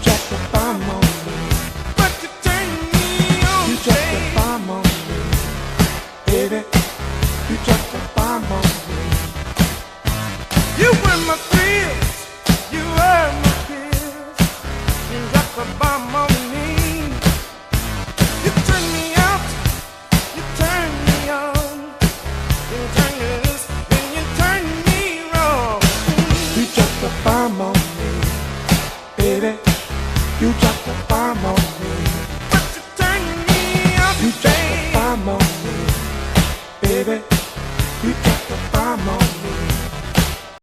dropped the bomb on me. But you turned me on, You dropped the bomb on me. Baby, you dropped the bomb on me. You were my thrills, you were my pills. You dropped the bomb on me. You turned me out, you turned me on. You turned me loose, then you turned me wrong. You dropped the bomb on me.